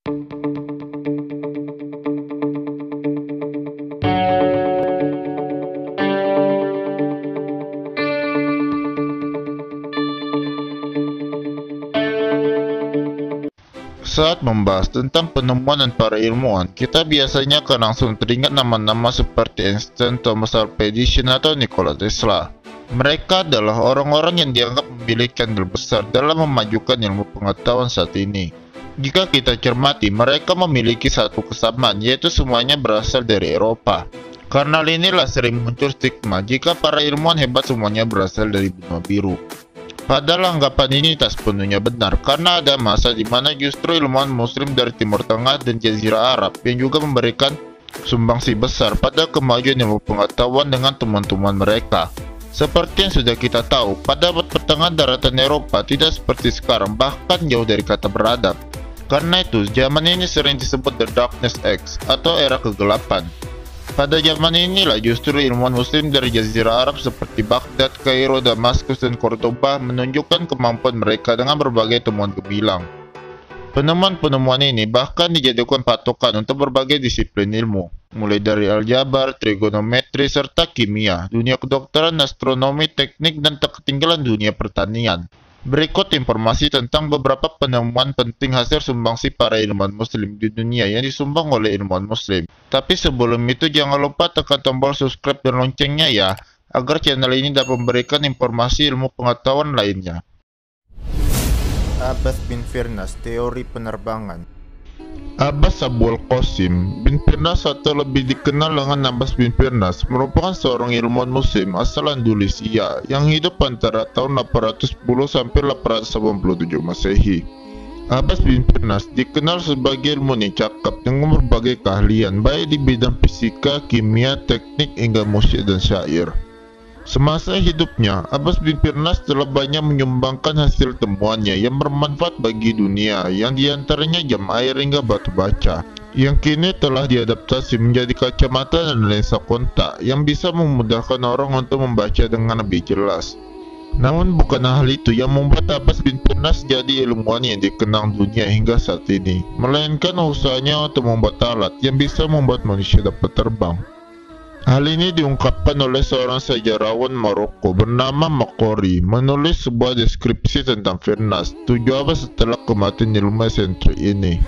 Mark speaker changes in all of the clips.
Speaker 1: Saat membahas tentang penemuan dan para ilmuwan, kita biasanya akan langsung teringat nama-nama seperti Einstein, Thomas Alva Edison, atau Nikola Tesla. Mereka adalah orang-orang yang dianggap memiliki andil besar dalam memajukan ilmu pengetahuan saat ini. Jika kita cermati, mereka memiliki satu kesamaan, yaitu semuanya berasal dari Eropa. Karena inilah sering muncul stigma jika para ilmuwan hebat semuanya berasal dari benua biru. Padahal anggapan ini tak sepenuhnya benar, karena ada masa di mana justru ilmuwan muslim dari Timur Tengah dan Jazirah Arab yang juga memberikan sumbangsi besar pada kemajuan ilmu pengetahuan dengan teman-teman mereka. Seperti yang sudah kita tahu, pada abad pertengahan daratan Eropa tidak seperti sekarang, bahkan jauh dari kata beradab. Karena itu, zaman ini sering disebut The Darkness Age atau era kegelapan. Pada zaman inilah justru ilmuwan muslim dari Jazirah Arab seperti Baghdad, Kairo, Damaskus, dan Cordoba menunjukkan kemampuan mereka dengan berbagai temuan gemilang. Penemuan-penemuan ini bahkan dijadikan patokan untuk berbagai disiplin ilmu, mulai dari aljabar, trigonometri, serta kimia, dunia kedokteran, astronomi, teknik, dan tak ketinggalan dunia pertanian. Berikut informasi tentang beberapa penemuan penting hasil sumbangsi para ilmuwan muslim di dunia yang disumbang oleh ilmuwan muslim. Tapi sebelum itu jangan lupa tekan tombol subscribe dan loncengnya ya, agar channel ini dapat memberikan informasi ilmu pengetahuan lainnya.
Speaker 2: Abbas bin Firnas, teori penerbangan.
Speaker 1: Abbas Abul Qasim bin Firnas atau lebih dikenal dengan Abbas bin Firnas merupakan seorang ilmuwan muslim asal Andalusia yang hidup antara tahun 810 sampai 887 Masehi. Abbas bin Firnas dikenal sebagai ilmuwan yang cakap dengan berbagai keahlian baik di bidang fisika, kimia, teknik, hingga musik dan syair. Semasa hidupnya, Abbas bin Firnas telah banyak menyumbangkan hasil temuannya yang bermanfaat bagi dunia, yang diantaranya jam air hingga batu baca, yang kini telah diadaptasi menjadi kacamata dan lensa kontak yang bisa memudahkan orang untuk membaca dengan lebih jelas. Namun bukan hal itu yang membuat Abbas bin Firnas jadi ilmuwan yang dikenang dunia hingga saat ini, melainkan usahanya untuk membuat alat yang bisa membuat manusia dapat terbang. Hal ini diungkapkan oleh seorang sejarawan Maroko bernama Makori menulis sebuah deskripsi tentang Firnas 7 abad setelah kematian ilmu eksentrik ini.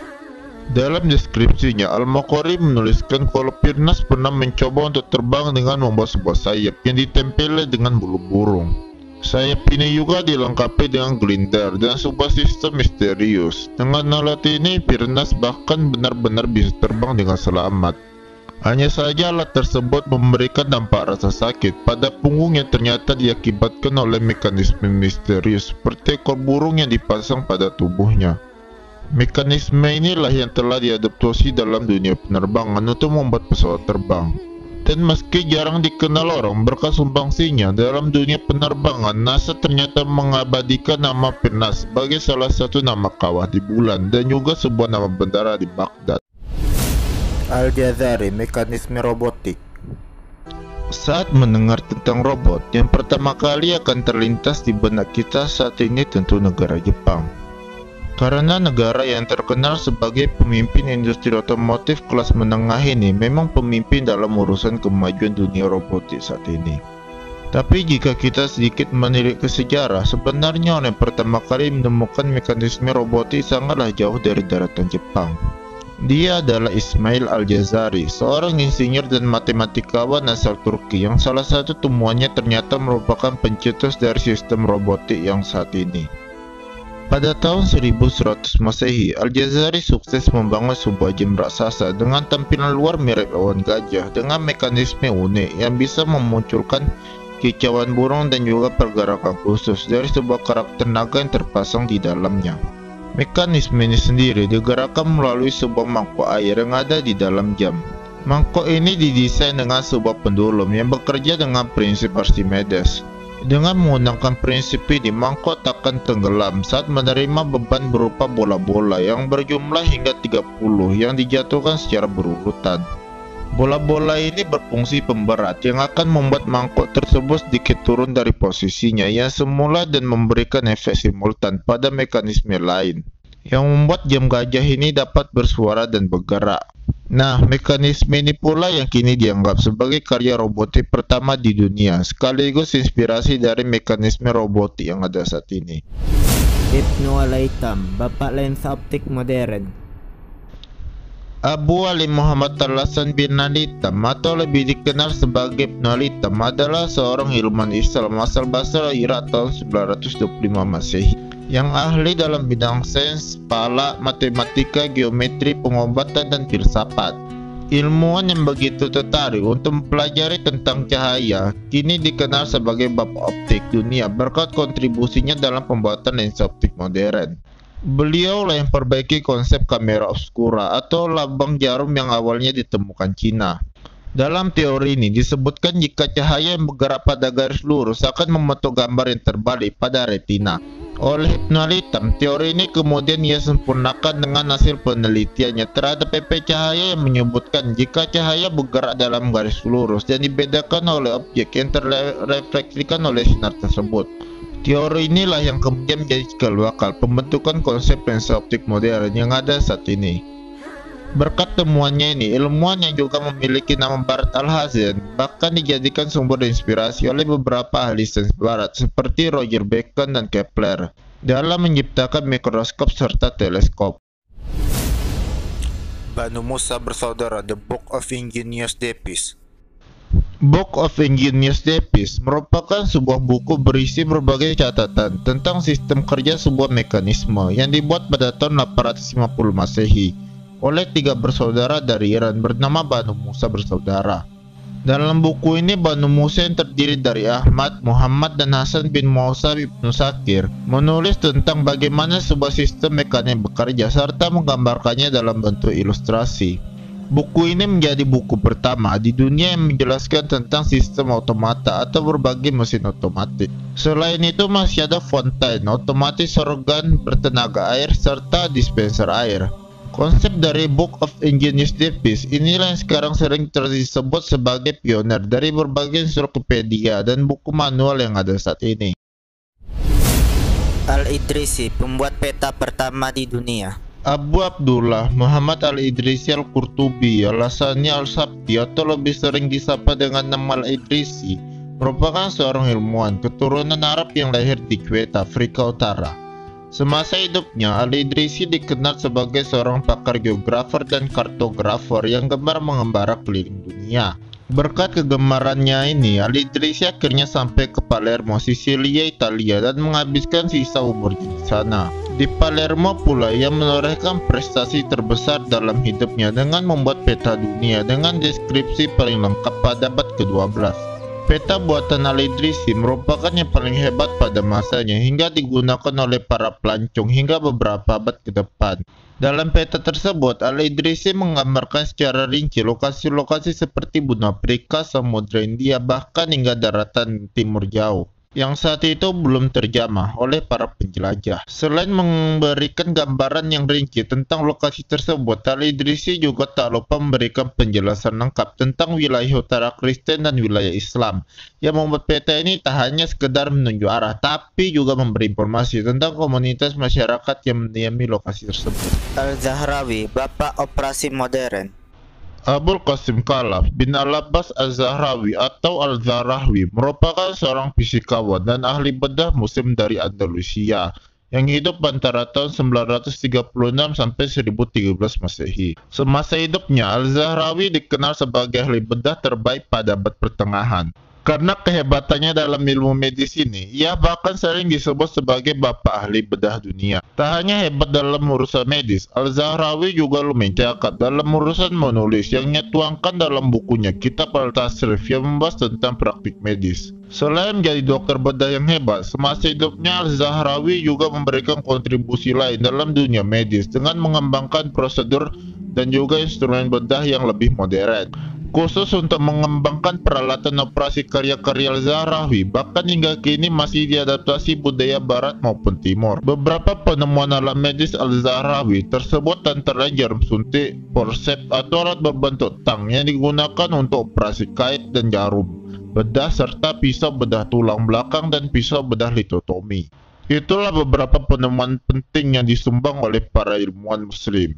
Speaker 1: Dalam deskripsinya, Al-Makori menuliskan kalau Firnas pernah mencoba untuk terbang dengan membuat sebuah sayap yang ditempeli dengan bulu burung. Sayap ini juga dilengkapi dengan gelinder dan sebuah sistem misterius. Dengan alat ini, Firnas bahkan benar-benar bisa terbang dengan selamat. Hanya saja alat tersebut memberikan dampak rasa sakit pada punggung yang ternyata diakibatkan oleh mekanisme misterius seperti ekor burung yang dipasang pada tubuhnya. Mekanisme inilah yang telah diadaptasi dalam dunia penerbangan untuk membuat pesawat terbang. Dan meski jarang dikenal orang berkat sumbangsinya dalam dunia penerbangan, NASA ternyata mengabadikan nama Firnas sebagai salah satu nama kawah di bulan dan juga sebuah nama bandara di Baghdad.
Speaker 2: Al-Jazari, mekanisme robotik.
Speaker 1: Saat mendengar tentang robot, yang pertama kali akan terlintas di benak kita saat ini tentu negara Jepang. Karena negara yang terkenal sebagai pemimpin industri otomotif kelas menengah ini memang pemimpin dalam urusan kemajuan dunia robotik saat ini. Tapi jika kita sedikit menilik ke sejarah, sebenarnya orang yang pertama kali menemukan mekanisme robotik sangatlah jauh dari daratan Jepang. Dia adalah Ismail Al-Jazari, seorang insinyur dan matematikawan asal Turki yang salah satu temuannya ternyata merupakan pencetus dari sistem robotik yang saat ini. Pada tahun 1100 Masehi, Al-Jazari sukses membangun sebuah jam raksasa dengan tampilan luar mirip awan gajah dengan mekanisme unik yang bisa memunculkan kicauan burung dan juga pergerakan khusus dari sebuah karakter naga yang terpasang di dalamnya. Mekanisme ini sendiri digerakkan melalui sebuah mangkok air yang ada di dalam jam. Mangkok ini didesain dengan sebuah pendulum yang bekerja dengan prinsip Archimedes. Dengan menggunakan prinsip ini, mangkok takkan tenggelam saat menerima beban berupa bola-bola yang berjumlah hingga 30 yang dijatuhkan secara berurutan. Bola-bola ini berfungsi pemberat yang akan membuat mangkok tersebut sedikit turun dari posisinya yang semula dan memberikan efek simultan pada mekanisme lain. yang membuat jam gajah ini dapat bersuara dan bergerak. Nah, mekanisme ini pula yang kini dianggap sebagai karya robotik pertama di dunia, sekaligus inspirasi dari mekanisme robotik yang ada saat ini.
Speaker 3: Ibnu Al-Haytham, bapak lensa optik modern.
Speaker 1: Abu Ali Muhammad Al-Hasan bin Al-Haytham atau lebih dikenal sebagai Ibnu Al-Haytham adalah seorang ilmuwan Islam asal Basra, Irak tahun 925 Masehi yang ahli dalam bidang sains, falak, matematika, geometri, pengobatan, dan filsafat. Ilmuwan yang begitu tertarik untuk mempelajari tentang cahaya kini dikenal sebagai bapak optik dunia berkat kontribusinya dalam pembuatan lensa optik modern. Beliau lah yang perbaiki konsep kamera obscura atau lambang jarum yang awalnya ditemukan Cina. Dalam teori ini disebutkan jika cahaya yang bergerak pada garis lurus akan membentuk gambar yang terbalik pada retina. Oleh Ibnu Al-Haytham, teori ini kemudian ia sempurnakan dengan hasil penelitiannya terhadap efek cahaya yang menyebutkan jika cahaya bergerak dalam garis lurus dan dibedakan oleh objek yang terrefleksikan oleh sinar tersebut. Teori inilah yang kemudian menjadi cikal bakal pembentukan konsep lensa optik modern yang ada saat ini. Berkat temuannya ini, ilmuwan yang juga memiliki nama barat Al-Hazen bahkan dijadikan sumber inspirasi oleh beberapa ahli sains barat seperti Roger Bacon dan Kepler dalam menciptakan mikroskop serta teleskop.
Speaker 2: Banu Musa bersaudara, The Book of Ingenious Davies.
Speaker 1: Book of Ingenious Davies merupakan sebuah buku berisi berbagai catatan tentang sistem kerja sebuah mekanisme yang dibuat pada tahun 850 Masehi oleh 3 bersaudara dari Iran bernama Banu Musa bersaudara. Dalam buku ini, Banu Musa yang terdiri dari Ahmad, Muhammad, dan Hasan bin Musa ibnu Sakir menulis tentang bagaimana sebuah sistem mekanik bekerja serta menggambarkannya dalam bentuk ilustrasi. Buku ini menjadi buku pertama di dunia yang menjelaskan tentang sistem otomata atau berbagai mesin otomatis. Selain itu masih ada fontaine, otomatis organ bertenaga air, serta dispenser air. Konsep dari Book of Ingenious Davies inilah yang sekarang sering disebut sebagai pioner dari berbagai ensiklopedia dan buku manual yang ada saat ini.
Speaker 3: Al-Idrisi, pembuat peta pertama di dunia.
Speaker 1: Abu Abdullah Muhammad Al-Idrisi Al-Qurtubi Al-Hasani Al-Sabti atau lebih sering disapa dengan nama Al-Idrisi merupakan seorang ilmuwan keturunan Arab yang lahir di Kuwait, Afrika Utara. Semasa hidupnya, Al-Idrisi dikenal sebagai seorang pakar geografer dan kartografer yang gemar mengembara keliling dunia. Berkat kegemarannya ini, Al-Idrisi akhirnya sampai ke Palermo, Sisilia, Italia dan menghabiskan sisa umurnya di sana. Di Palermo pula ia menorehkan prestasi terbesar dalam hidupnya dengan membuat peta dunia dengan deskripsi paling lengkap pada abad ke-12. Peta buatan Al-Idrisi merupakan yang paling hebat pada masanya hingga digunakan oleh para pelancong hingga beberapa abad ke depan. Dalam peta tersebut, Al-Idrisi menggambarkan secara rinci lokasi-lokasi seperti benua Afrika, Samudra India, bahkan hingga daratan timur jauh yang saat itu belum terjamah oleh para penjelajah. Selain memberikan gambaran yang rinci tentang lokasi tersebut, Al-Idrisi juga tak lupa memberikan penjelasan lengkap tentang wilayah utara Kristen dan wilayah Islam. Yang membuat peta ini tak hanya sekedar menunjuk arah, tapi juga memberi informasi tentang komunitas masyarakat yang mendiami lokasi tersebut.
Speaker 3: Al-Zahrawi, bapak operasi modern.
Speaker 1: Abul Qasim Khalaf bin Al-Abbas Al-Zahrawi atau Al-Zahrawi merupakan seorang fisikawan dan ahli bedah musim dari Andalusia yang hidup antara tahun 936 sampai 1013 Masehi. Semasa hidupnya, Al-Zahrawi dikenal sebagai ahli bedah terbaik pada abad pertengahan. Karena kehebatannya dalam ilmu medis ini, ia bahkan sering disebut sebagai bapak ahli bedah dunia. Tak hanya hebat dalam urusan medis, Al-Zahrawi juga lumayan cakap dalam urusan menulis yang ia tuangkan dalam bukunya Kitab Al-Tasrif yang membahas tentang praktik medis. Selain menjadi dokter bedah yang hebat, semasa hidupnya Al-Zahrawi juga memberikan kontribusi lain dalam dunia medis dengan mengembangkan prosedur dan juga instrumen bedah yang lebih modern. Khusus untuk mengembangkan peralatan operasi karya-karya Al-Zahrawi, bahkan hingga kini masih diadaptasi budaya barat maupun timur. Beberapa penemuan alat medis Al-Zahrawi tersebut antara jarum suntik, forceps atau alat berbentuk tang yang digunakan untuk operasi kait dan jarum bedah, serta pisau bedah tulang belakang dan pisau bedah litotomi. Itulah beberapa penemuan penting yang disumbang oleh para ilmuwan Muslim.